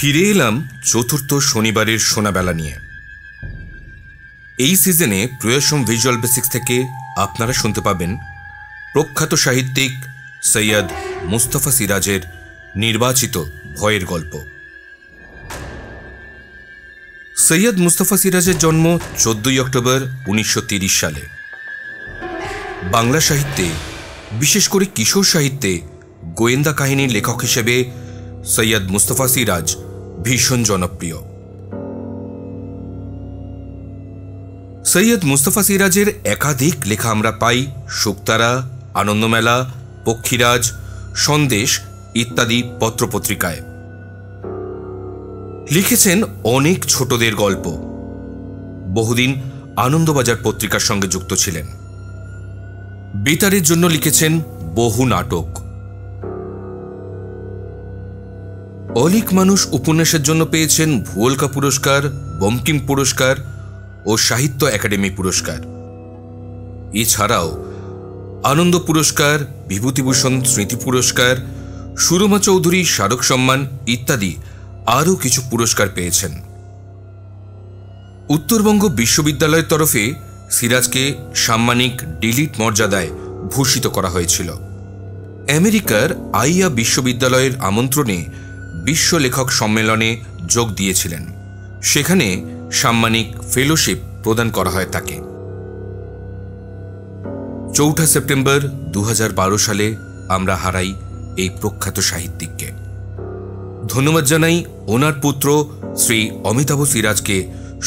ফিরে এলাম চতুর্থ শনিবারের সোনাবেলা নিয়ে। এই সিজনে প্রয়াসম ভিজুয়াল বেসিক্স থেকে আপনারা শুনতে পাবেন প্রখ্যাত সাহিত্যিক সৈয়দ মুস্তাফা সিরাজের নির্বাচিত ভয়ের গল্প। সৈয়দ মুস্তাফা সিরাজের জন্ম 14 অক্টোবর 1930 সালে। বাংলা সাহিত্যে, বিশেষ করে কিশোর সাহিত্যে গোয়েন্দা কাহিনীর লেখক হিসেবে সৈয়দ মুস্তাফা সিরাজ ভীষণ জনপ্রিয়। সৈয়দ মুস্তাফা সিরাজের একাধিক লেখা আমরা পাই শুকতারা, আনন্দমেলা, পক্ষীরাজ, সন্দেশ ইত্যাদি পত্রপত্রিকায়। লিখেছেন অনেক ছোটদের গল্প। বহুদিন আনন্দবাজার পত্রিকার সঙ্গে যুক্ত ছিলেন। বেতারের জন্য লিখেছেন বহু নাটক। অলিক মানুষ উপন্যাসের জন্য পেয়েছেন ভুয়লকা পুরস্কার, বঙ্কিম পুরস্কার ও সাহিত্য একাডেমি পুরস্কার। এছাড়াও আনন্দ পুরস্কার, বিভূতিভূষণ স্মৃতি পুরস্কার, সুরমা চৌধুরী স্মারক সম্মান ইত্যাদি আরও কিছু পুরস্কার পেয়েছেন। উত্তরবঙ্গ বিশ্ববিদ্যালয়ের তরফে সিরাজকে সাম্মানিক ডিলিট মর্যাদায় ভূষিত করা হয়েছিল। আমেরিকার আইয়া বিশ্ববিদ্যালয়ের আমন্ত্রণে বিশ্ব লেখক সম্মেলনে যোগ দিয়েছিলেন। সেখানে সাম্মানিক ফেলোশিপ প্রদান করা হয় তাকে। 4 সেপ্টেম্বর 2012 সালে আমরা হারাই এই প্রখ্যাত সাহিত্যিককে। ধন্যবাদ জানাই ওনার পুত্র শ্রী অমিতাভ সিরাজকে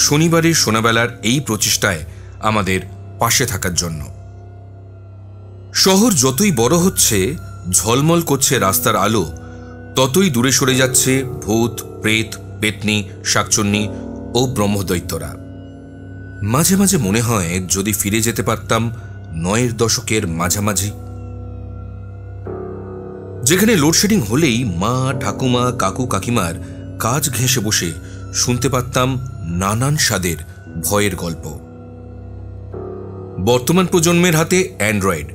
শনিবারের সোনাবেলার এই প্রচেষ্টায় আমাদের পাশে থাকার জন্য। শহর যতই বড় হচ্ছে, ঝলমল করছে রাস্তার আলো, ততই দূরে সরে যাচ্ছে ভূত, প্রেত, পেতনি, শাকচুন্নি ও ব্রহ্মদৈত্যরা। মাঝে মাঝে মনে হয় যদি ফিরে যেতে পারতাম 9 দশকের মাঝামাঝি, যেখানে লোডশেডিং হলেই মা, ঠাকুমা, কাকু, কাকিমার কাজ ঘেঁষে বসে শুনতে পারতাম নানান স্বাদের ভয়ের গল্প। বর্তমান প্রজন্মের হাতে অ্যান্ড্রয়েড।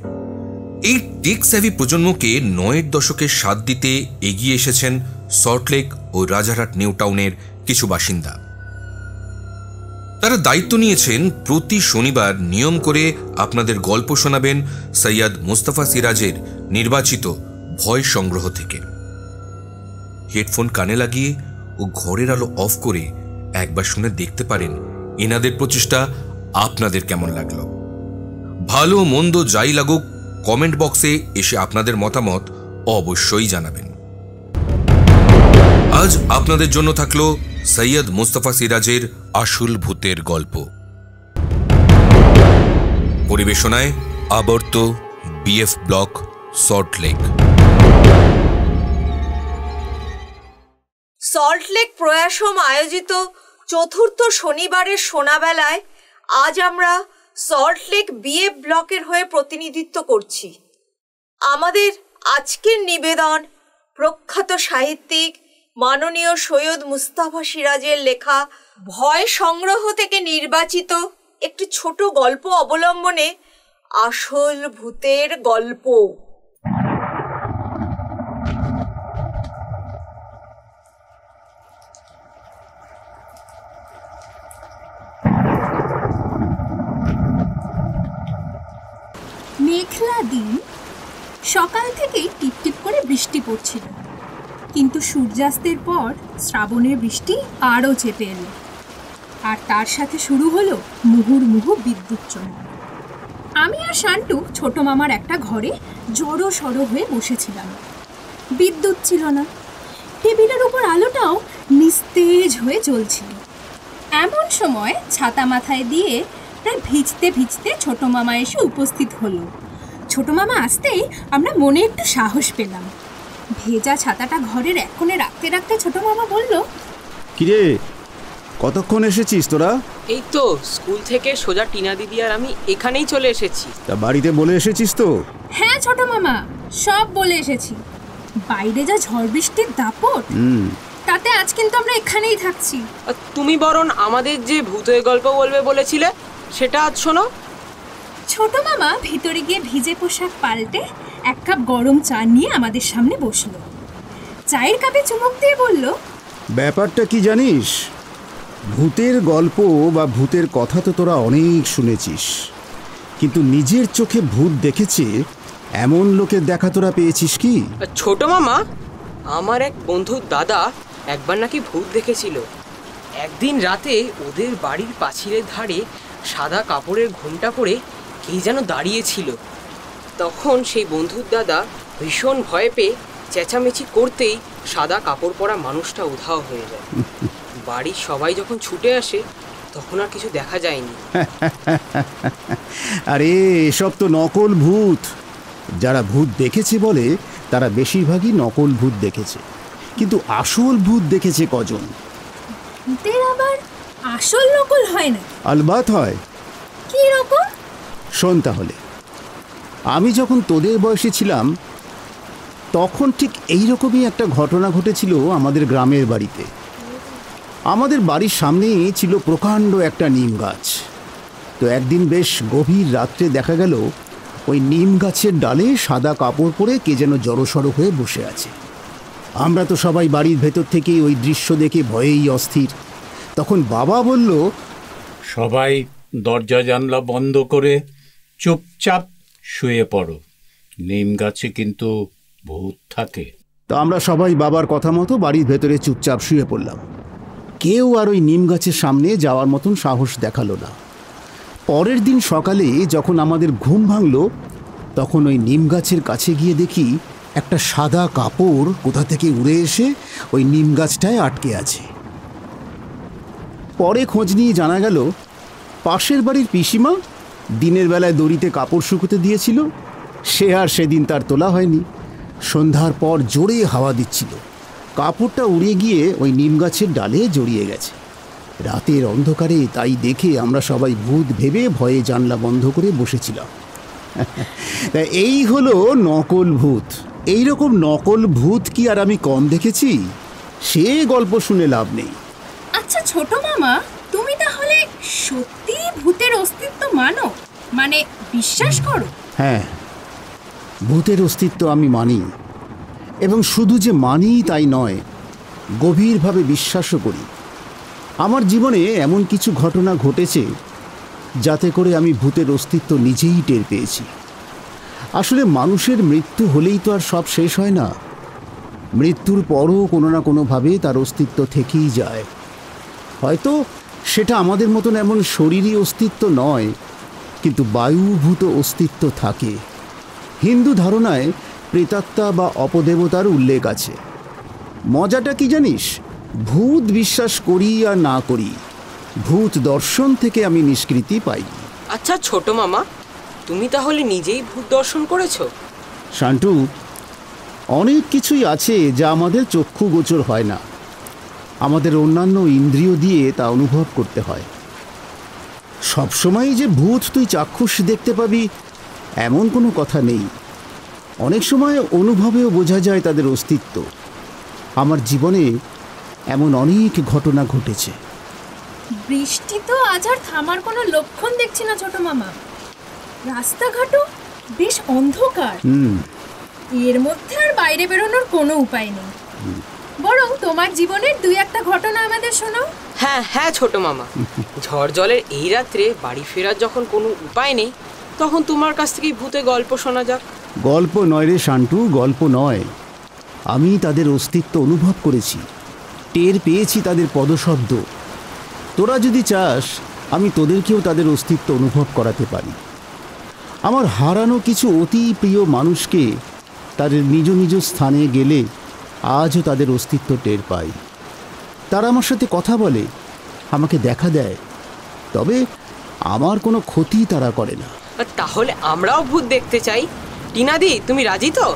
এই টেক স্যাভি প্রজন্মকে 9 দশকের স্বাদ দিতে এগিয়ে এসেছেন সল্টলেক ও রাজারহাট নিউ টাউনের কিছু বাসিন্দা। তারা দায়িত্ব নিয়েছেন প্রতি শনিবার নিয়ম করে আপনাদের গল্প শোনাবেন সৈয়দ মুস্তাফা সিরাজের নির্বাচিত ভয় সংগ্রহ থেকে। হেডফোন কানে লাগিয়ে ও ঘরের আলো অফ করে একবার শুনে দেখতে পারেন এনাদের প্রচেষ্টা আপনাদের কেমন লাগলো। ভালো মন্দ যাই লাগুক, কমেন্ট বক্সে এসে আপনাদের মতামত অবশ্যই জানাবেন। আজ আপনাদের জন্য থাকলো সৈয়দ মুস্তাফা সিরাজের আসল ভূতের গল্প। পরিবেশনায় আবর্ত বিএফ ব্লক, সল্টলেক। সল্টলেক প্রয়াসম আয়োজিত চতুর্থ শনিবারের সোনাবেলায় আজ আমরা সল্টলেক বিএফ ব্লকের হয়ে প্রতিনিধিত্ব করছি। আমাদের আজকের নিবেদন প্রখ্যাত সাহিত্যিক মাননীয় সৈয়দ মুস্তাফা সিরাজের লেখা ভয় সংগ্রহ থেকে নির্বাচিত একটি ছোট গল্প অবলম্বনে আসল ভূতের গল্প। মেঘলা দিন, সকাল থেকেই টিপটিপ করে বৃষ্টি পড়ছিল, কিন্তু সূর্যাস্তের পর শ্রাবণের বৃষ্টি আরও চেপে এলো। আর তার সাথে শুরু হলো মুহুর্মুহু বিদ্যুৎ চমক। আমি আর শান্টু ছোট মামার একটা ঘরে জড়ো সড়ো হয়ে বসেছিলাম। বিদ্যুৎ ছিল না, টেবিলের উপর আলোটাও নিস্তেজ হয়ে জ্বলছিল। এমন সময় ছাতা মাথায় দিয়ে প্রায় ভিজতে ভিজতে ছোট মামা এসে উপস্থিত হলো। ছোট মামা আসতেই আমরা মনে একটু সাহস পেলাম। ভেজা ছাতাটা ঘরের এক কোণে রাখতে রাখতে ছোট মামা বলল, কিরে, কতক্ষণ এসেছিস তোরা? এই তো স্কুল থেকে সোজা টিনা দিদি আর আমি এখানেই চলে এসেছি। তা বাড়িতে বলে এসেছিস তো? হ্যাঁ ছোট মামা, সব বলে এসেছি। বাইরে যা ঝড় বৃষ্টির দাপট, তাতে আজ কিন্তু আমরা এখানেই থাকছি। তুমি বরং আমাদের যে ভূতের গল্প বলবে বলেছিলে সেটা আজ শোনো। ছোট মামা ভিতরে গিয়ে ভিজে পোশাক পাল্টে এক কাপ গরম চা নিয়ে আমাদের সামনে বসলো। চায়ের কাপে চুমুক দিয়ে বলল, ব্যাপারটা কি জানিস, ভূতের গল্প বা ভূতের কথা তো তোরা অনেক শুনেছিস, কিন্তু নিজের চোখে ভূত দেখেছে এমন লোকের দেখা তোরা পেয়েছিস কি? ছোট মামা, আমার এক বন্ধুর দাদা একবার নাকি ভূত দেখেছিল। একদিন রাতে ওদের বাড়ির পাঁচিলের ধারে সাদা কাপড়ের ঘোমটা পরে কে যেন দাঁড়িয়েছিল। তখন সেই বন্ধুর দাদা ভীষণ ভয় পেয়ে চেঁচামেচি করতেই সাদা কাপড় পরা মানুষটা উধাও হয়ে যায়। বাড়ির সবাই যখন ছুটে আসে তখন আর কিছু দেখা যায়নি। আরে এসব তো নকল ভূত। যারা ভূত দেখেছে বলে তারা বেশিরভাগই নকল ভূত দেখেছে, কিন্তু আসল ভূত দেখেছে কজন? ভূতের আবার আসল নকল হয় না? আলবাত হয়। কি রকম? শোন তাহলে, আমি যখন তোদের বয়সে ছিলাম তখন ঠিক এইরকমই একটা ঘটনা ঘটেছিল আমাদের গ্রামের বাড়িতে। আমাদের বাড়ির সামনেই ছিল প্রকাণ্ড একটা নিম গাছ। তো একদিন বেশ গভীর রাত্রে দেখা গেল ওই নিম গাছের ডালে সাদা কাপড় পরে কে যেন জড়সড় হয়ে বসে আছে। আমরা তো সবাই বাড়ির ভেতর থেকেই ওই দৃশ্য দেখে ভয়েই অস্থির। তখন বাবা বলল, সবাই দরজা জানলা বন্ধ করে চুপচাপ শুয়ে পড়ো, নিম গাছে কিন্তু ভূত থাকে। তো আমরা সবাই বাবার কথা মতো বাড়ির ভেতরে চুপচাপ শুয়ে পড়লাম। কেউ আর ওই নিম গাছের সামনে যাওয়ার মতন সাহস দেখালো না। পরের দিন সকালে যখন আমাদের ঘুম ভাঙল, তখন ওই নিম গাছের কাছে গিয়ে দেখি একটা সাদা কাপড় কোথা থেকে উড়ে এসে ওই নিম গাছটায় আটকে আছে। পরে খোঁজ নিয়ে জানা গেল পাশের বাড়ির পিসিমা দিনের বেলায় দড়িতে কাপড় শুকোতে দিয়েছিল, সে আর সেদিন তার তোলা হয়নি। সন্ধ্যার পর জোরে হাওয়া দিচ্ছিল, কাপড়টা উড়ে গিয়ে ওই নিম গাছের ডালে জড়িয়ে গেছে। রাতের অন্ধকারে তাই দেখে আমরা সবাই ভূত ভেবে ভয়ে জানলা বন্ধ করে বসেছিলাম। এই হলো নকল ভূত। এইরকম নকল ভূত কি আর আমি কম দেখেছি? সে গল্প শুনে লাভ নেই। আচ্ছা ছোট মামা, তুমি তাহলে সত্যি ভূতের অস্তিত্ব মানো, মানে বিশ্বাস করো? হ্যাঁ, ভূতের অস্তিত্ব আমি মানি, এবং শুধু যে মানি তাই নয়, গভীরভাবে বিশ্বাসও করি। আমার জীবনে এমন কিছু ঘটনা ঘটেছে যাতে করে আমি ভূতের অস্তিত্ব নিজেই টের পেয়েছি। আসলে মানুষের মৃত্যু হলেই তো আর সব শেষ হয় না। মৃত্যুর পরও কোনো না কোনোভাবে তার অস্তিত্ব থেকেই যায়। হয়তো সেটা আমাদের মতন এমন শরীরী অস্তিত্ব নয়, কিন্তু বায়ুভূত অস্তিত্ব থাকে। হিন্দু ধারণায় প্রেতাত্মা বা অপদেবতার উল্লেখ আছে। মজাটা কি জানিস? ভূত বিশ্বাস করি আর না করি, ভূত দর্শন থেকে আমি নিষ্কৃতি পাই। আচ্ছা ছোট মামা, তুমি তাহলে নিজেই ভূত দর্শন করেছো? শান্টু, অনেক কিছুই আছে যা আমাদের চক্ষু গোচর হয় না, আমাদের অন্যান্য ইন্দ্রিয় দিয়ে তা অনুভব করতে হয়। সবসময় যে ভূত তুই চাক্ষুষ দেখতে পাবি এমন কোনো কথা নেই। অনেক সময় অনুভবেও বোঝা যায় তাদের অস্তিত্ব। আমার জীবনে এমন অনেক ঘটনা ঘটেছে। বৃষ্টি তো আজ আর থামার কোনো লক্ষণ দেখছি না ছোট মামা। রাস্তাঘাটও বেশ অন্ধকার। এর মধ্যে আর বাইরে বেরোনোর কোনো উপায় নেই। বরং তোমার জীবনের দুই একটা ঘটনা আমাদের শোনাও। হ্যাঁ হ্যাঁ ছোট মামা, ঝড় জলের এই রাত্রে বাড়ি ফেরার যখন কোনো উপায় নেই, তখন তোমার কাছ থেকেই ভূতের গল্প শোনা যাক। গল্প নয় রে শান্টু, গল্প নয়। আমি তাদের অস্তিত্ব অনুভব করেছি, টের পেয়েছি তাদের পদশব্দ। তোরা যদি চাস আমি তোদেরকেও তাদের অস্তিত্ব অনুভব করাতে পারি। আমার হারানো কিছু অতি প্রিয় মানুষকে তাদের নিজ নিজ স্থানে গেলে আজও তাদের অস্তিত্ব টের পাই। তারা আমার সাথে কথা বলে, আমাকে দেখা দেয়, তবে আমার কোনো ক্ষতি তারা করে না। তাহলে আমরাও ভূত দেখতে চাই। টিনাদি, তুমি রাজি তো?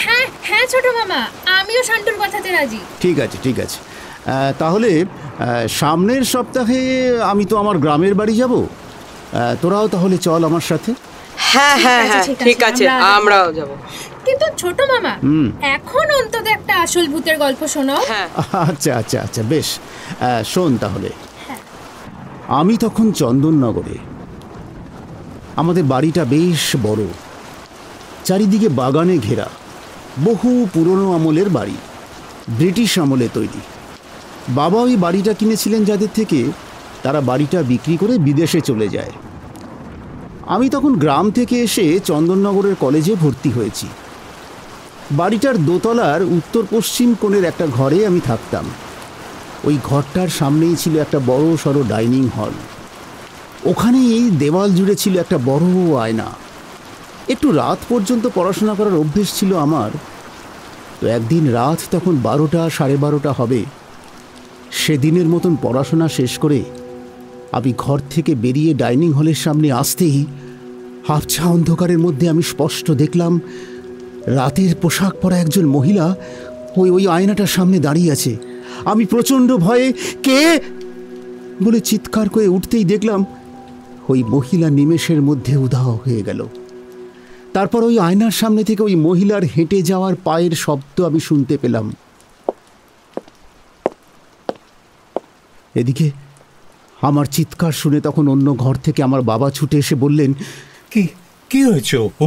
হ্যাঁ হ্যাঁ ছোট মামা, আমিও শান্তুর কথাতে রাজি। ঠিক আছে ঠিক আছে, তাহলে সামনের সপ্তাহে আমি তো আমার গ্রামের বাড়ি যাব, তোরাও তাহলে চল আমার সাথে। হ্যাঁ হ্যাঁ হ্যাঁ ঠিক আছে, আমরাও যাব। কিন্তু ছোট মামা, এখন অন্তত একটা আসল ভূতের গল্প শোনাও। হ্যাঁ আচ্ছা আচ্ছা আচ্ছা, বেশ, শোন তাহলে। আমি তখন চন্দননগরে। আমাদের বাড়িটা বেশ বড়, চারিদিকে বাগানে ঘেরা, বহু পুরনো আমলের বাড়ি, ব্রিটিশ আমলে তৈরি। বাবা ওই বাড়িটা কিনেছিলেন যাদের থেকে, তারা বাড়িটা বিক্রি করে বিদেশে চলে যায়। আমি তখন গ্রাম থেকে এসে চন্দননগরের কলেজে ভর্তি হয়েছি। বাড়িটার দোতলার উত্তর পশ্চিম কোণের একটা ঘরে আমি থাকতাম। ওই ঘরটার সামনেই ছিল একটা বড় সড়ো ডাইনিং হল। ওখানেই দেওয়াল জুড়ে ছিল একটা বড় আয়না। একটু রাত পর্যন্ত পড়াশোনা করার অভ্যেস ছিল আমার। তো একদিন রাত তখন 12টা, 12:30 হবে। সেদিনের মতন পড়াশোনা শেষ করে আমি ঘর থেকে বেরিয়ে ডাইনিং হলের সামনে আসতেই আবছা অন্ধকারের মধ্যে আমি স্পষ্ট দেখলাম রাতের পোশাক পরা একজন মহিলা ওই আয়নাটার সামনে দাঁড়িয়ে আছে। আমি প্রচণ্ড ভয়ে কে বলে চিৎকার করে উঠতেই দেখলাম ওই মহিলা নিমেষের মধ্যে উধাও হয়ে গেল। তারপর ওই আয়নার সামনে থেকে ওই মহিলার হেঁটে যাওয়ার পায়ের শব্দ আমি শুনতে পেলাম। এদিকে আমার চিৎকার শুনে তখন অন্য ঘর থেকে আমার বাবা ছুটে এসে বললেন, কি হয়েছে অপু?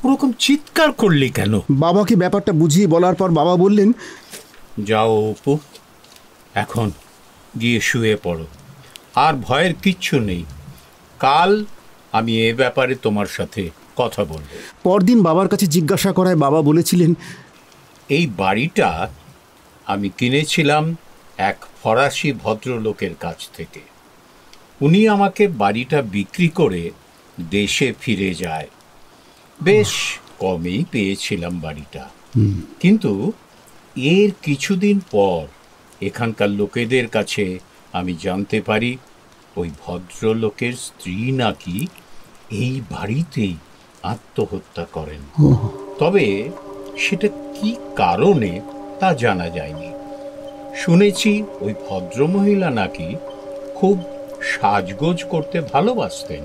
ওরকম চিৎকার করলি কেন? বাবাকে ব্যাপারটা বুঝিয়ে বলার পর বাবা বললেন, যাও অপু, এখন গিয়ে শুয়ে পড়ো। আর ভয়ের কিচ্ছু নেই। কাল আমি এ ব্যাপারে তোমার সাথে কথা বলবো। পরদিন বাবার কাছে জিজ্ঞাসা করায় বাবা বলেছিলেন, এই বাড়িটা আমি কিনেছিলাম এক ফরাসি ভদ্রলোকের কাছ থেকে। উনি আমাকে বাড়িটা বিক্রি করে দেশে ফিরে যায়। বেশ কমেই পেয়েছিলাম বাড়িটা, কিন্তু এর কিছুদিন পর এখানকার লোকেদের কাছে আমি জানতে পারি ওই ভদ্রলোকের স্ত্রী নাকি এই বাড়িতেই আত্মহত্যা করেন। তবে সেটা কি কারণে তা জানা যায়নি। শুনেছি ওই ভদ্রমহিলা নাকি খুব সাজগোজ করতে ভালোবাসতেন,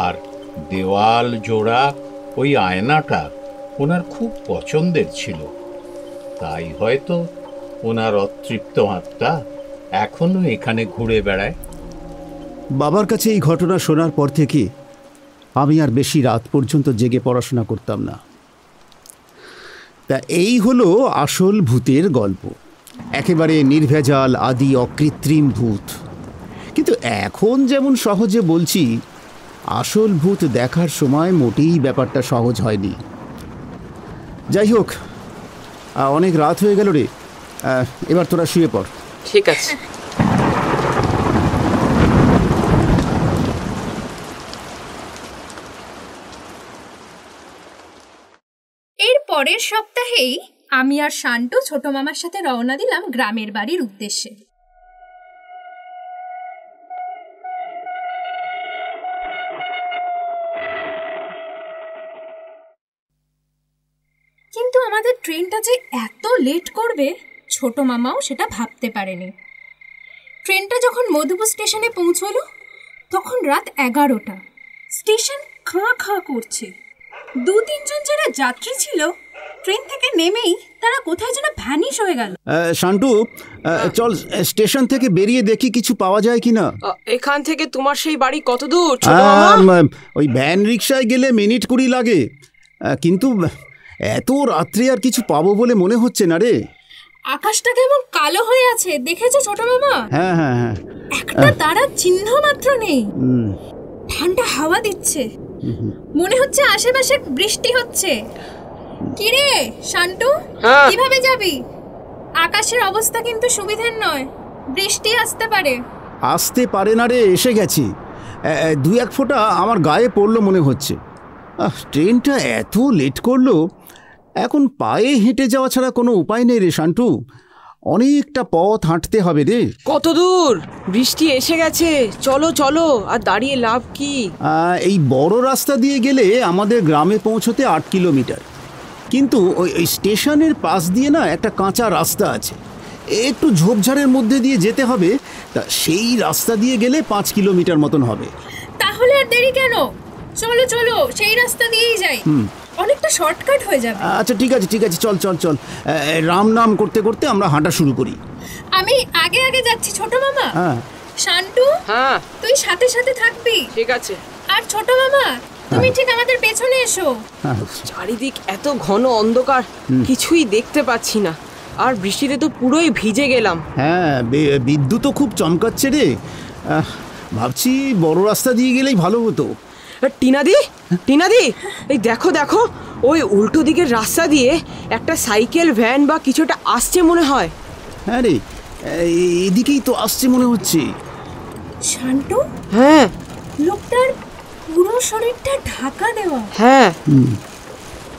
আর দেওয়াল জোড়া ওই আয়নাটা ওনার খুব পছন্দের ছিল। তাই হয়তো ওনার অতৃপ্ত আত্মা এখনো এখানে ঘুরে বেড়ায়। বাবার কাছে এই ঘটনা শোনার পর থেকে আমি আর বেশি রাত পর্যন্ত জেগে পড়াশোনা করতাম না। তা এই হলো আসল ভূতের গল্প, একেবারে নির্ভেজাল আদি অকৃত্রিম ভূত। কিন্তু এখন যেমন সহজে বলছি, আসল ভূত দেখার সময় মোটেই ব্যাপারটা সহজ হয়নি। যাই হোক, অনেক রাত হয়ে গেল রে, এবার তোরা শুয়ে পড়। ঠিক আছে। এর পরের সপ্তাহেই আমি আর শান্টু ছোট মামার সাথে রওনা দিলাম গ্রামের বাড়ির উদ্দেশ্যে। কিন্তু আমাদের ট্রেনটা যে এত লেট করবে ছোট মামাও সেটা ভাবতে পারেনি। ট্রেনটা যখন মধুপুর স্টেশনে পৌঁছলো তখন রাত 11টা। স্টেশন খাঁ খাঁ করছে। 2-3 জন যারা যাত্রী ছিল ট্রেন থেকে নেমেই তারা কোথায় যেন ভ্যানিশ হয়ে গেল। শান্টু, চল স্টেশন থেকে বেরিয়ে দেখি কিছু পাওয়া যায় কিনা। এখান থেকে তোমার সেই বাড়ি কত দূর ছোট মামা? ওই ভ্যান রিক্সায় গেলে মিনিট 20 লাগে, কিন্তু এত রাত্রে আর কিছু পাবো বলে মনে হচ্ছে না রে। আকাশটা কেমন কালো হয়ে আছে, দেখেছো ছোট মামা? হ্যাঁ হ্যাঁ হ্যাঁ, একটা তারার চিহ্ন মাত্র নেই। ঠান্ডা হাওয়া দিচ্ছে, মনে হচ্ছে আশেপাশে বৃষ্টি হচ্ছে। কিরে শান্টু, কিভাবে যাবি? আকাশের অবস্থা কিন্তু সুবিধার নয়, বৃষ্টি আসতে পারে। আসতে পারে না রে, এসে গেছি। 2-1 ফোঁটা আমার গায়ে পড়লো মনে হচ্ছে। ট্রেনটা এত লেট করলো, এখন পায়ে হেঁটে যাওয়া ছাড়া কোনো উপায় নেই রে শান্টু। অনেকটা পথ হাঁটতে হবে রে। কত দূর? বৃষ্টি এসে গেছে, চলো চলো, আর দাঁড়িয়ে লাভ কি? এই বড় রাস্তা দিয়ে গেলে আমাদের গ্রামে পৌঁছতে 8 কিলোমিটার, কিন্তু ওই স্টেশনের পাশ দিয়ে না একটা কাঁচা রাস্তা আছে, একটু ঝোপঝাড়ের মধ্যে দিয়ে যেতে হবে। তা সেই রাস্তা দিয়ে গেলে 5 কিলোমিটার মতন হবে। তাহলে আর দেরি কেন, চলো চলো সেই রাস্তা দিয়েই যাই, অনেকটা শর্টকাট হয়ে যাবে। আচ্ছা ঠিক আছে ঠিক আছে, চল চল চল, রাম নাম করতে করতে আমরা হাঁটা শুরু করি। আমি আগে আগে যাচ্ছি ছোট মামা। হ্যাঁ শান্টু, হ্যাঁ তুই সাথে সাথে থাকবি। ঠিক আছে। আর ছোট মামা, তুমি ঠিক আমাদের পেছনে এসো। চারিদিক এত ঘন অন্ধকার, কিছুই দেখতে পাচ্ছি না। আর বৃষ্টিতে তো পুরোই ভিজে গেলাম। হ্যাঁ, বিদ্যুৎ তো খুব চমকাচ্ছে রে। ভাবছি বড় রাস্তা দিয়ে গেলেই ভালো হতো। টিনাদি, এই দেখো দেখো, ওই উল্টো দিকের রাস্তা দিয়ে একটা সাইকেল, ভ্যান বা কিছুটা আসছে মনে হয়। হ্যাঁ রে, এদিকেই তো আসছে মনে হচ্ছে। শান্তু, হ্যাঁ, লোকটার পুরো শরীরটা ঢাকা দেওয়া। হ্যাঁ।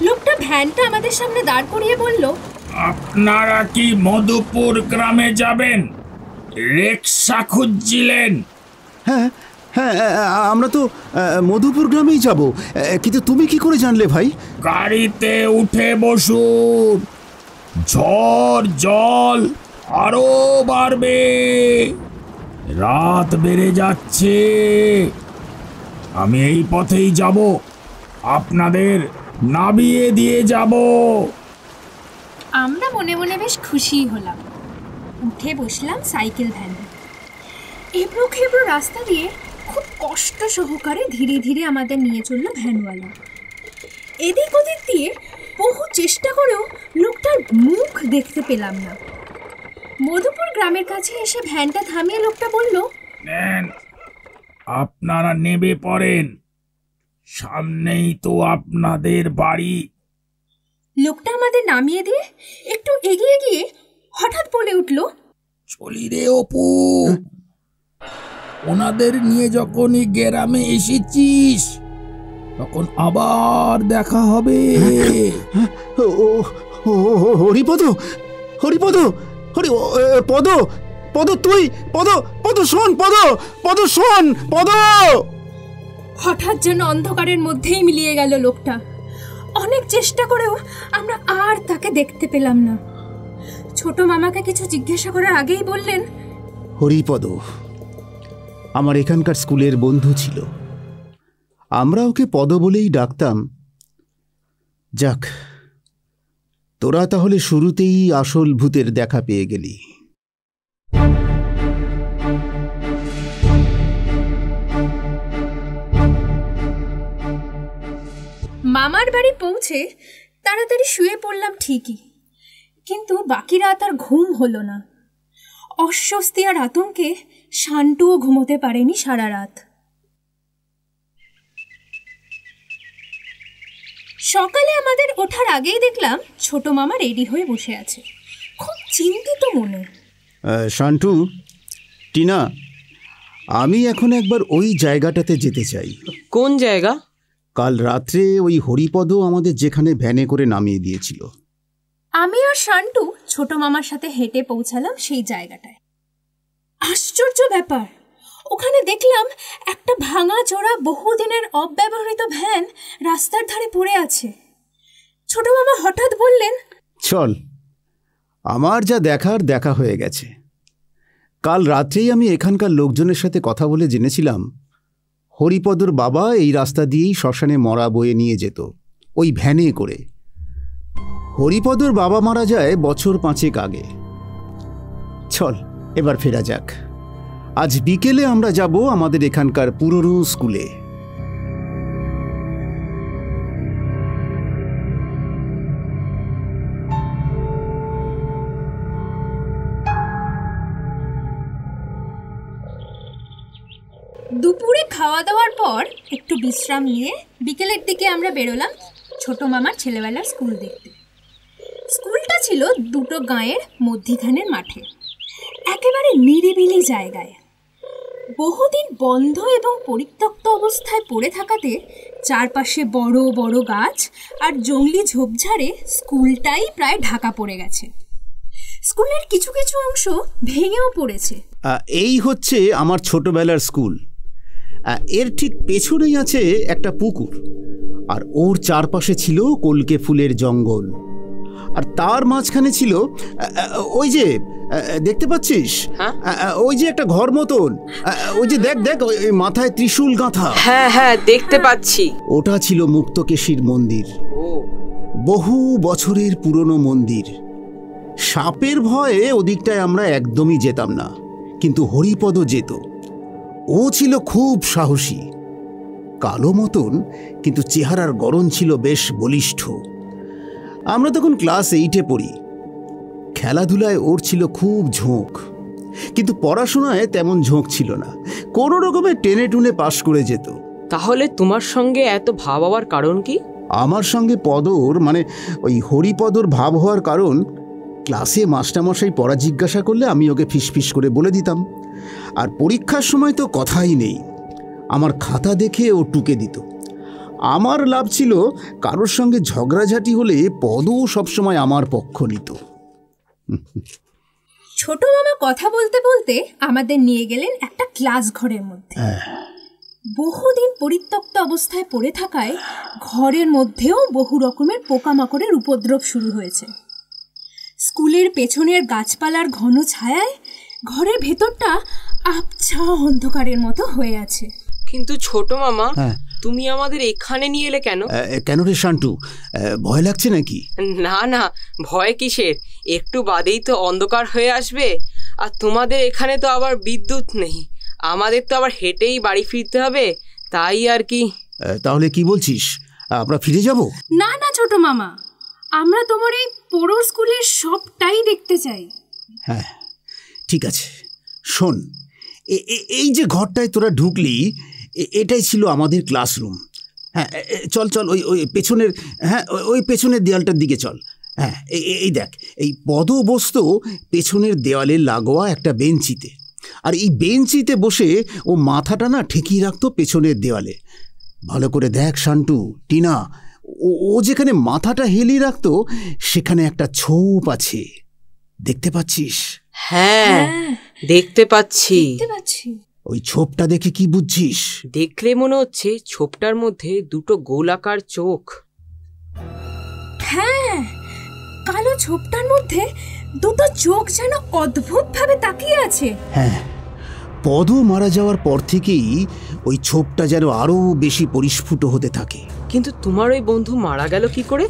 লোকটা ভ্যানটা আমাদের সামনে দাঁড় করিয়ে বলল, আপনারা কি মধুপুর গ্রামে যাবেন? রিক্সা খুঁজছিলেন? হ্যাঁ হ্যাঁ, আমরা তো মধুপুর গ্রামেই যাব। কিন্তু তুমি কি করে জানলে ভাই? গাড়িতে উঠে বসুন, ঝড় জল আরো বাড়বে, রাত বেড়ে যাচ্ছে। আমি এই পথেই যাব, আপনাদের নামিয়ে দিয়ে যাব। আমরা মনে মনে বেশ খুশি হলাম। উঠে বসলাম সাইকেল ভ্যানে। এবড়ো খেবড়ো রাস্তা দিয়ে খুব কষ্ট সহকারে ধীরে ধীরে আমাদের নিয়ে চলল ভ্যানওয়ালা। এদিক ওদিক দিয়ে বহু চেষ্টা করেও লোকটার মুখ দেখতে পেলাম না। মধুপুর গ্রামের কাছে এসে ভ্যানটা থামিয়ে লোকটা বলল, নেন, আপনারা নেমে পড়েন, সামনেই তো আপনাদের বাড়ি। লোকটা আমাদের নামিয়ে দিয়ে একটু এগিয়ে গিয়ে হঠাৎ বলে উঠল, চলি রে অপু, ওনাদের নিয়ে যখনই গ্রামে এসেছিস তখন আবার দেখা হবে। হরিপদ, হরিপদ, পদ, পদ তুই, পদ শোন, পদ শোন, পদ। হঠাৎ যেন অন্ধকারের মধ্যেই মিলিয়ে গেল লোকটা। অনেক চেষ্টা করেও আমরা আর তাকে দেখতে পেলাম না। ছোট মামাকে কিছু জিজ্ঞাসা করার আগেই বললেন, হরিপদ আমার এখানকার স্কুলের বন্ধু ছিল, আমরা ওকে পদ বলেই ডাকতাম। যাক, তোরা তাহলে শুরুতেই আসল ভূতের দেখা পেয়ে গেলি। মামার বাড়ি পৌঁছে তাড়াতাড়ি শুয়ে পড়লাম ঠিকই, কিন্তু বাকি রাত আর ঘুম হলো না। অস্বস্তি আর আতঙ্কে শান্তুও ঘুমোতে পারেনি সারা রাত। সকালে আমাদের ওঠার আগেই দেখলাম ছোট মামা রেডি হয়ে বসে আছে, খুব চিন্তিত মনে। শান্টু, টিনা, আমি এখন একবার ওই জায়গাটাতে যেতে চাই। কোন জায়গা? কাল রাত্রে ওই হরিপদ আমাদের যেখানে ভ্যানে করে নামিয়ে দিয়েছিল। আমি আর শান্টু ছোট মামার সাথে হেঁটে পৌঁছালাম সেই জায়গাটায়। আশ্চর্য ব্যাপার, ওখানে দেখলাম একটা ভাঙা চোরা বহুদিনের অব্যবহৃত ভ্যান রাস্তার ধারে পড়ে আছে। ছোট মামা হঠাৎ বললেন, চল, আমার যা দেখার দেখা হয়ে গেছে। কাল রাত্রেই আমি এখানকার লোকজনের সাথে কথা বলে জেনেছিলাম হরিপদর বাবা এই রাস্তা দিয়েই শ্মশানে মরা বয়ে নিয়ে যেত, ওই ভ্যানে করে। হরিপদর বাবা মারা যায় বছর 5 আগে। চল এবার ফেরা যাক। আজ বিকেলে আমরা যাব আমাদের এখানকার পুরনো স্কুলে। দুপুরে খাওয়া দাওয়ার পর একটু বিশ্রাম নিয়ে বিকেলের দিকে আমরা বেরোলাম ছোট মামার ছেলেবেলার স্কুল দেখতে। স্কুলটা ছিল দুটো গাঁয়ের মধ্যিখানের মাঠে, একেবারে নিরিবিলি জায়গায়। বহুদিন বন্ধ এবং পরিত্যক্ত অবস্থায় পড়ে থাকাতে চারপাশে বড় বড় গাছ আর জঙ্গলি ঝোপঝাড়ে স্কুলটাই প্রায় ঢাকা পড়ে গেছে। স্কুলের কিছু কিছু অংশ ভেঙেও পড়েছে। এই হচ্ছে আমার ছোটবেলার স্কুল। এর ঠিক পেছনেই আছে একটা পুকুর, আর ওর চারপাশে ছিল কলকে ফুলের জঙ্গল, আর তার মাঝখানে ছিল ওই যে দেখতে পাচ্ছিস, ওই যে একটা ঘর মতন, ওই যে দেখ দেখ মাথায় ত্রিশূল গাঁথা। হ্যাঁ হ্যাঁ, দেখতে পাচ্ছি। ওটা ছিল মুক্তকেশীর মন্দির, বহু বছরের পুরনো মন্দির। সাপের ভয়ে ওদিকটায় আমরা একদমই যেতাম না, কিন্তু হরিপদ যেত। ও ছিল খুব সাহসী, কালো মতন, কিন্তু চেহারার গড়ন ছিল বেশ বলিষ্ঠ। আমরা তখন ক্লাস 8-এ পড়ি। খেলাধুলায় ওর ছিল খুব ঝোঁক, কিন্তু পড়াশোনায় তেমন ঝোঁক ছিল না। কোনো রকমে টেনে টুনে পাশ করে যেত। তাহলে তোমার সঙ্গে এত ভাব হওয়ার কারণ কি? আমার সঙ্গে পদর মানে ওই হরিপদর ভাব হওয়ার কারণ, ক্লাসে মাস্টারমশাই পড়া জিজ্ঞাসা করলে আমি ওকে ফিসফিস করে বলে দিতাম। আর পরীক্ষার সময় তো কথাই নেই, আমার খাতা দেখে ও টুকে দিত। আমার লাভ ছিল, কারোর সঙ্গে ঝগড়াঝাটি হলে পদও সবসময় আমার পক্ষ নিত। ছোট মামা কথা বলতে বলতে আমাদের নিয়ে গেলেন একটা ক্লাস ঘরের মধ্যে। বহুদিন পরিত্যক্ত অবস্থায় পড়ে থাকায় ঘরের মধ্যেও বহু রকমের পোকামাকড়ের উপদ্রব শুরু হয়েছে। স্কুলের পেছনের গাছপালার ঘন ছায়ায় ঘরের ভেতরটা আবছা অন্ধকারের মতো হয়ে আছে। কিন্তু ছোট মামা, তুমি আমাদের এখানে নিয়ে এলে কেন? কেন রে শান্টু, ভয় লাগছে নাকি? না না, ভয় কিসের, একটু বাদেই তো অন্ধকার হয়ে আসবে। আর তোমাদের এখানে তো আবার বিদ্যুৎ নেই, আমাদের তো আবার হেঁটেই বাড়ি ফিরতে হবে, তাই আর কি। তাহলে কি বলছিস, আমরা ফিরে যাব? না না ছোট মামা, আমরা তোমার এই পুরো স্কুলের সবটাই দেখতে চাই। হ্যাঁ ঠিক আছে, শোন, এই যে ঘরটায় তোরা ঢুকলি, এটাই ছিল আমাদের ক্লাসরুম। হ্যাঁ চল চল, ওই ওই পেছনের, হ্যাঁ ওই পেছনের দেয়ালটার দিকে চল। হ্যাঁ এই দেখ, এই পদ বসত পেছনের দেওয়ালে লাগোয়া একটা বেঞ্চিতে, আর এই বেঞ্চিতে বসে ও মাথাটা না ঠেকিয়ে রাখতো পেছনের দেওয়ালে। ভালো করে দেখ শান্টু, টিনা, ও যেখানে মাথাটা হেলিয়ে রাখতো সেখানে একটা ছোপ আছে, দেখতে পাচ্ছিস? হ্যাঁ দেখতে পাচ্ছি। ওই ছোপটা দেখে কি বুঝছিস? দেখলে মনে হচ্ছে ছোপটার মধ্যে দুটো গোলাকার চোখ। হ্যাঁ, কালো ছোপটার মধ্যে দুটো চোখ যেন অদ্ভুতভাবে তাকিয়ে আছে। হ্যাঁ, পদ মারা যাওয়ার পর থেকেই ওই ছোপটা যেন আরো বেশি পরিস্ফুট হতে থাকে। কিন্তু তোমার ওই বন্ধু মারা গেল কি করে?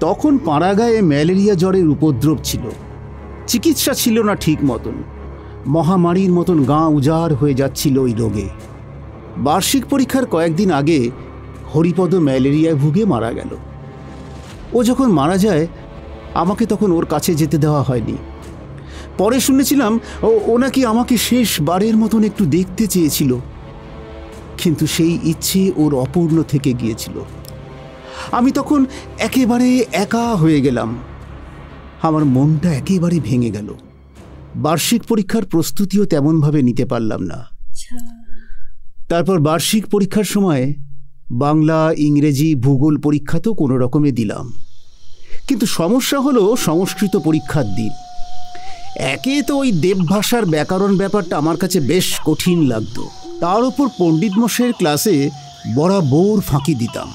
তখন পাড়াগাঁয়ে ম্যালেরিয়া জ্বরের উপদ্রব ছিল, চিকিৎসা ছিল না ঠিক মতন, মহামারীর মতন গাঁ উজাড় হয়ে যাচ্ছিল ওই রোগে। বার্ষিক পরীক্ষার কয়েকদিন আগে হরিপদ ম্যালেরিয়ায় ভুগে মারা গেল। ও যখন মারা যায় আমাকে তখন ওর কাছে যেতে দেওয়া হয়নি। পরে শুনেছিলাম ও নাকি আমাকে শেষবারের মতন একটু দেখতে চেয়েছিল, কিন্তু সেই ইচ্ছে ওর অপূর্ণ থেকে গিয়েছিল। আমি তখন একেবারে একা হয়ে গেলাম, আমার মনটা একেবারে ভেঙে গেল। বার্ষিক পরীক্ষার প্রস্তুতিও তেমনভাবে নিতে পারলাম না। তারপর বার্ষিক পরীক্ষার সময় বাংলা, ইংরেজি, ভূগোল পরীক্ষা তো কোনো রকমে দিলাম, কিন্তু সমস্যা হলো সংস্কৃত পরীক্ষার দিন। একে তো ওই দেবভাষার ব্যাকরণ ব্যাপারটা আমার কাছে বেশ কঠিন লাগতো, তার উপর পণ্ডিত মশাইয়ের ক্লাসে বরাবর ফাঁকি দিতাম।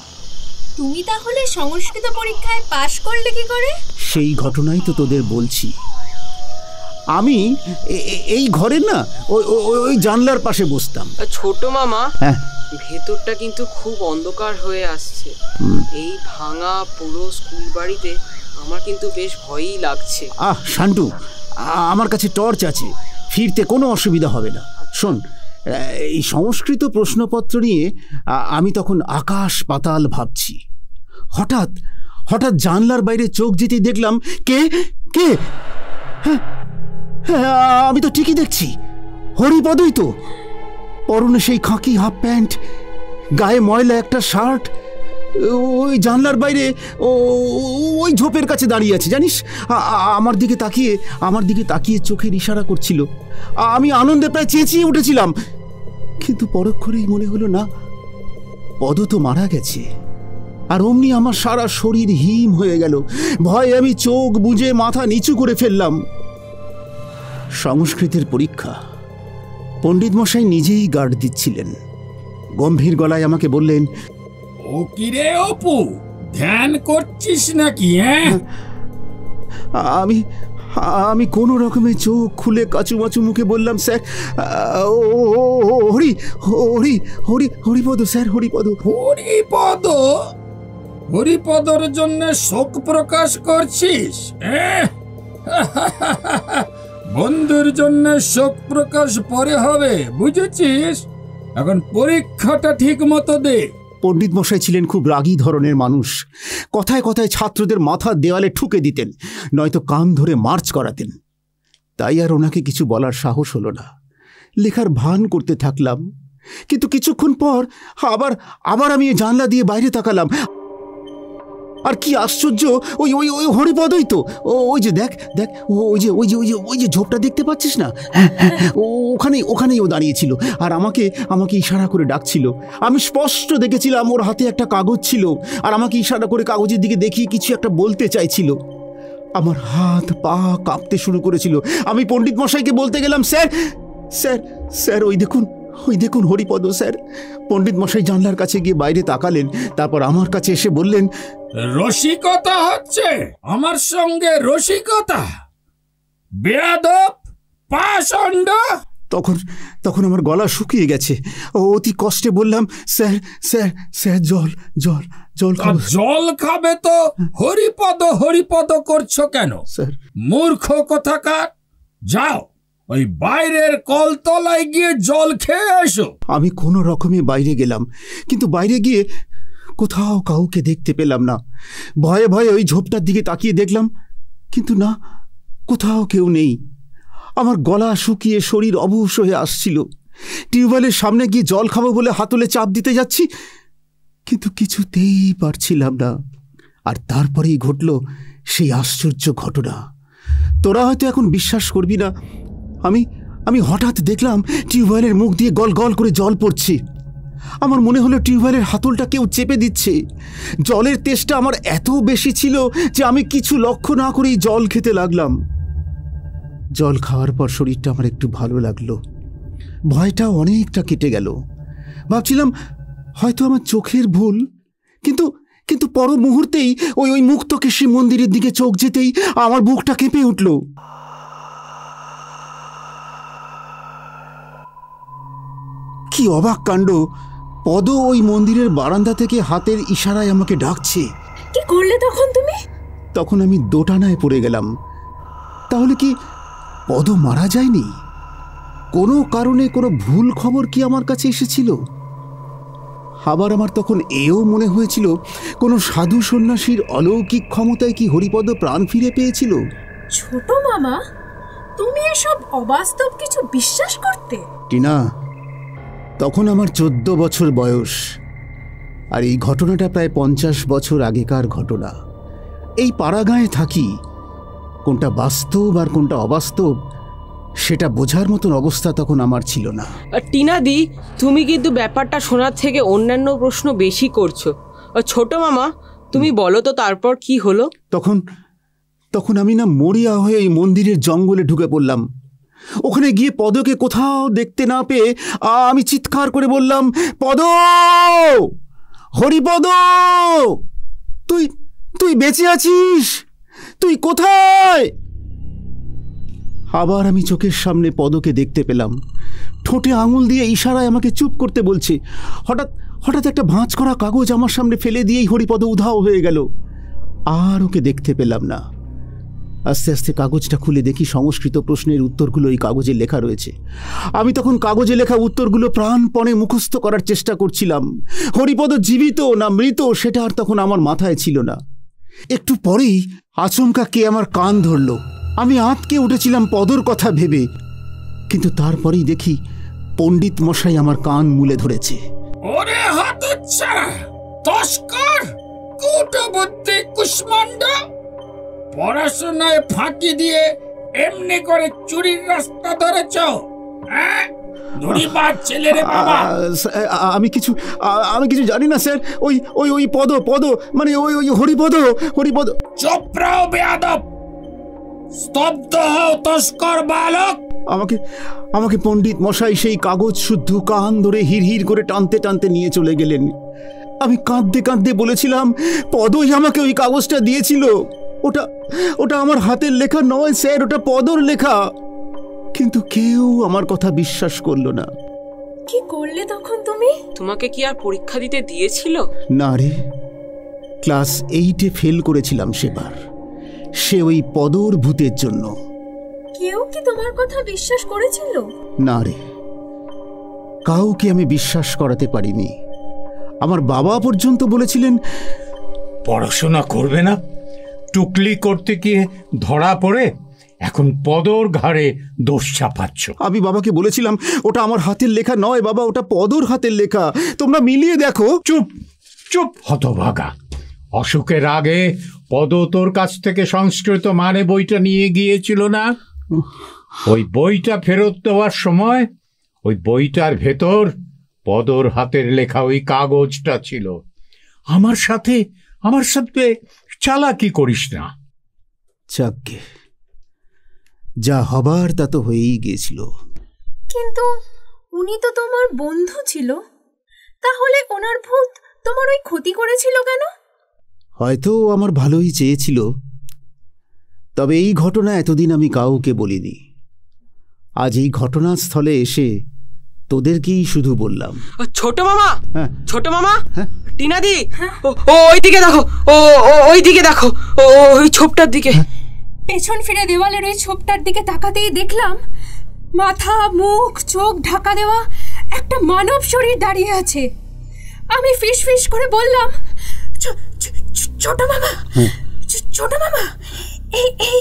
তুমি তাহলে সংস্কৃত পরীক্ষায় পাশ করলে কি করে? সেই ঘটনাই তো তোদের বলছি। আমি এই ঘরের না ওই জানলার পাশে বসতাম। ছোট মামা, হ্যাঁ, ভেতরটা কিন্তু খুব অন্ধকার হয়ে আসছে। এই ভাঙা পুরো স্কুল বাড়িতে আমার কিন্তু বেশ ভয়ই লাগছে। শান্টু, আমার কাছে টর্চ আছে, ফিরতে কোনো অসুবিধা হবে না। শোন, এই সংস্কৃত প্রশ্নপত্র নিয়ে আমি তখন আকাশ পাতাল ভাবছি। হঠাৎ হঠাৎ জানলার বাইরে চোখ যেতেই দেখলাম কে কে হ্যাঁ, আমি তো ঠিকই দেখছি, হরিপদই তো। পরনে সেই খাকি হাফ প্যান্ট, গায়ে ময়লা একটা শার্ট, ওই জানলার বাইরে ওই ঝোপের কাছে দাঁড়িয়ে আছে জানিস, আমার দিকে তাকিয়ে চোখের ইশারা করছিল। আমি আনন্দে প্রায় চেঁচিয়ে উঠেছিলাম, কিন্তু পরক্ষণেই মনে হলো না, পদ তো মারা গেছে। আর অমনি আমার সারা শরীর হিম হয়ে গেল, ভয়ে আমি চোখ বুজে মাথা নিচু করে ফেললাম। সংস্কৃতের পরীক্ষা, পণ্ডিত মশাই নিজেই গার্ড দিচ্ছিলেন। গম্ভীর গলায় আমাকে বললেন, ও কিরে অপু, ধ্যান করছিস নাকি? আমি কোনো রকমে চোখ খুলে কাচুমাচু মুখে বললাম, স্যার, হরিপদ স্যার, হরিপদ। হরিপদর জন্য শোক প্রকাশ করছিস? বন্ধুর জন্য শোক প্রকাশ পরে হবে, বুঝেছিস? এখন পরীক্ষাটা ঠিক মতো দে। পণ্ডিত মশাই ছিলেন খুব রাগী ধরনের মানুষ। কথায় কথায় ছাত্রদের মাথা দেওয়ালে ঠুকে দিতেন, নয়তো কান ধরে মার্চ করাতেন। তাই আর ওনাকে কিছু বলার সাহস হলো না। লেখার ভান করতে থাকলাম, কিন্তু কিছুক্ষণ পর আবার আমি জানলা দিয়ে বাইরে তাকালাম। আর কি আশ্চর্য, ওই ওই ওই হরিপদই তো। ওই যে দেখ দেখ, ওই যে ঝোপটা দেখতে পাচ্ছিস না, ওখানেই ও দাঁড়িয়েছিল আর আমাকে ইশারা করে ডাকছিল। আমি স্পষ্ট দেখেছিলাম ওর হাতে একটা কাগজ ছিল আর আমাকে ইশারা করে কাগজের দিকে দেখিয়ে কিছু একটা বলতে চাইছিল। আমার হাত পা কাঁপতে শুরু করেছিল। আমি পণ্ডিত মশাইকে বলতে গেলাম, স্যার স্যার স্যার ওই দেখুন হরিপদ স্যার। পণ্ডিত মশাই জানলার কাছে গিয়ে বাইরে তাকালেন, তারপর আমার কাছে এসে বললেন, রসিকতা হচ্ছে আমার সঙ্গে, রসিকতা? বেয়াদব, পাষণ্ড। তখন আমার গলা শুকিয়ে গেছে। অতি কষ্টে বললাম, স্যার স্যার স্যার জল জল জল খাবো। জল খাবে তো হরিপদ করছো কেন স্যার? মূর্খ কোথাকার, যাও ওই বাইরের কলতলায় গিয়ে জল খেয়ে এসো। আমি কোনো রকমে বাইরে গেলাম, কিন্তু বাইরে গিয়ে কোথাও কাউকে দেখতে পেলাম না। ভয়ে ভয়ে ওই ঝোপটার দিকে তাকিয়ে দেখলাম, কিন্তু না, কোথাও কেউ নেই। আমার গলা শুকিয়ে শরীর অবশ হয়ে আসছিল। টিউবওয়েলের সামনে গিয়ে জল খাবো বলে হাতলে চাপ দিতে যাচ্ছি, কিন্তু কিছুতেই পারছিলাম না। আর তারপরেই ঘটল সেই আশ্চর্য ঘটনা। তোরা হয়তো এখন বিশ্বাস করবি না, আমি হঠাৎ দেখলাম টিউবওয়েলের মুখ দিয়ে গল গল করে জল পড়ছে। আমার মনে হলো টিউবওয়েলের হাতলটা কেউ চেপে দিচ্ছে। জলের তেষ্টা আমার এত বেশি ছিল যে আমি কিছু লক্ষ্য না করেই জল খেতে লাগলাম। জল খাওয়ার পর শরীরটা আমার একটু ভালো লাগলো, ভয়টাও অনেকটা কেটে গেল। ভাবছিলাম হয়তো আমার চোখের ভুল, কিন্তু পর মুহূর্তেই ওই মুক্তকেশী মন্দিরের দিকে চোখ যেতেই আমার বুকটা কেঁপে উঠল। কি অবাক কাণ্ড! পদ ওই মন্দিরের বারান্দা থেকে হাতের ইশারায় আমাকে ডাকছে। কি করলে তখন তুমি? তখন আমি দোটানায় পড়ে গেলাম। তাহলে কি পদ মারা যায়নি? কোনো কারণে কোনো ভুল খবর কি আমার কাছে এসেছিল? আবার আমার তখন এও মনে হয়েছিল, কোনো সাধু সন্ন্যাসীর অলৌকিক ক্ষমতায় কি হরিপদ প্রাণ ফিরে পেয়েছিল। ছোট মামা, তুমি এসব অবাস্তব কিছু বিশ্বাস করতে? টিনা, তখন আমার 14 বছর বয়স, আর এই ঘটনাটা প্রায় 50 বছর আগেকার ঘটনা। এই পাড়াগাঁয়ে থাকি, কোনটা বাস্তব আর কোনটা অবাস্তব সেটা বোঝার মতন অবস্থা তখন আমার ছিল না। টিনাদি, তুমি কিন্তু ব্যাপারটা শোনার থেকে অন্যান্য প্রশ্ন বেশি করছো। ছোট মামা, তুমি বলো তো তারপর কি হলো? তখন আমি না মরিয়া হয়ে এই মন্দিরের জঙ্গলে ঢুকে পড়লাম। ওখানে গিয়ে পদকে কোথাও দেখতে না পেয়ে আমি চিৎকার করে বললাম, পদ, হরিপদ, তুই বেঁচে আছিস? তুই কোথায়? আবার আমি চোখের সামনে পদকে দেখতে পেলাম। ঠোঁটে আঙুল দিয়ে ইশারায় আমাকে চুপ করতে বলছে। হঠাৎ একটা ভাঁজ করা কাগজ আমার সামনে ফেলে দিয়েই হরিপদ উধাও হয়ে গেল। আর ওকে দেখতে পেলাম না। আস্তে আস্তে কাগজটা খুলে দেখি সংস্কৃত প্রশ্নের উত্তরগুলো এই কাগজে লেখা রয়েছে। আমি তখন কাগজে লেখা উত্তরগুলো প্রাণপণে মুখস্থ করার চেষ্টা করছিলাম। হরিপদ জীবিত না মৃত সেটা আর তখন আমার মাথায় ছিল না। একটু পরেই আচমকা কে আমার কান ধরল। আমি আঁতকে উঠেছিলাম পদর কথা ভেবে, কিন্তু তারপরেই দেখি পণ্ডিত মশাই আমার কান মুলে ধরেছে। ওরে হতচ্ছাড়া, তস্কর, কূটবুদ্ধি কুষ্মাণ্ড, পড়াশোনায় ফাঁকি দিয়ে এমনি করে চুরির রাস্তা ধরেছ? আমি কিছু জানি না স্যার। ওই পদ মানে ওই হরিপদ। চোপড়াও বেয়াদব, স্তব্ধ হও তস্কর বালক। আমাকে পণ্ডিত মশাই সেই কাগজ শুদ্ধ কান ধরে হিড়হিড় করে টানতে টানতে নিয়ে চলে গেলেন। আমি কাঁদতে কাঁদতে বলেছিলাম, পদই আমাকে ওই কাগজটা দিয়েছিল। ওটা আমার হাতের লেখা নয় স্যার, ওটা পদর লেখা। কিন্তু কেউ আমার কথা বিশ্বাস করলো না। কি করলে তখন তুমি? তোমাকে কি আর পরীক্ষা দিতে দিয়েছিল? না রে, ক্লাস 8-এ ফেল করেছিলাম সেবার, সে ওই পদর ভূতের জন্য। কেউ কি তোমার কথা বিশ্বাস করেছিল? না রে, কাউকে আমি বিশ্বাস করাতে পারিনি। আমার বাবা পর্যন্ত বলেছিলেন পড়াশোনা করবে না, টুকলি করতে গিয়ে ধরা পড়ে এখন পদর ঘাড়ে দোষ চাপাচ্ছ। আমি বাবাকে বলেছিলাম ওটা আমার হাতের লেখা নয় বাবা, ওটা পদর হাতের লেখা, তোমরা মিলিয়ে দেখো। চুপ চুপ হতভাগা। অশোকের আগে পদ তোর কাছ থেকে সংস্কৃত মানে বইটা নিয়ে গিয়েছিল না? ওই বইটা ফেরত দেওয়ার সময় ওই বইটার ভেতর পদর হাতের লেখা ওই কাগজটা ছিল। আমার সাথে চালাকি করিস না। যাকগে, যা হবার তা তো হয়েই গিয়েছিল। কিন্তু উনি তো তোমার বন্ধু ছিল, তাহলে ওনার ভূত তোমার ওই ক্ষতি করেছিল কেন? হয়তো আমার ভালোই চেয়েছিল, তবে এই ঘটনা এতদিন আমি কাউকে বলিনি। আজ এই ঘটনাস্থলে এসে তোদেরকেই শুধু বললাম। ছোট মামা, হ্যাঁ। ছোট মামা, হ্যাঁ। টিনাদি, ওইদিকে দেখো, ওইদিকে দেখো, ওই ছোপটার দিকে। পেছন ফিরে দেওয়ালের ওই ছোপটার দিকে তাকাতেই দেখলাম মাথা, মুখ, চোখ ঢাকা দেওয়া একটা মানব শরীর দাঁড়িয়ে আছে। আমি ফিস ফিস করে বললাম, ছোট মামা, ছোট মামা, এই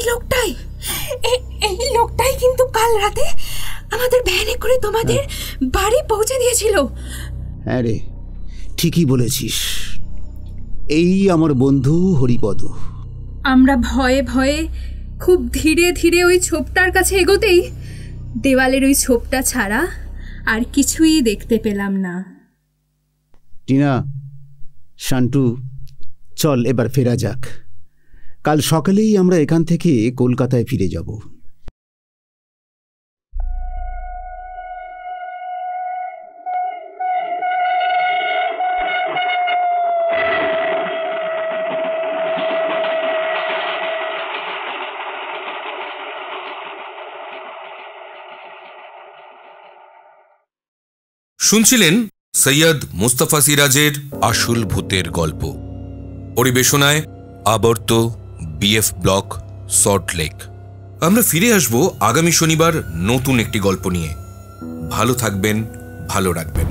লোকটাই কিন্তু কাল রাতে আমাদের ভ্যানে করে তোমাদের বাড়ি পৌঁছে দিয়েছিল। হ্যাঁ রে, ঠিকই বলেছিস, এই আমার বন্ধু হরিপদ। আমরা ভয়ে ভয়ে খুব ধীরে ধীরে ওই ছোপটার কাছে এগোতেই দেওয়ালের ওই ছোপটা ছাড়া আর কিছুই দেখতে পেলাম না। টিনা, শান্টু, চল এবার ফেরা যাক। কাল সকালেই আমরা এখান থেকে কলকাতায় ফিরে যাব। শুনছিলেন সৈয়দ মুস্তাফা সিরাজের আসল ভূতের গল্প। পরিবেশনায় আবর্ত বিএফ ব্লক, সল্টলেক। আমরা ফিরে আসব আগামী শনিবার নতুন একটি গল্প নিয়ে। ভালো থাকবেন, ভালো রাখবেন।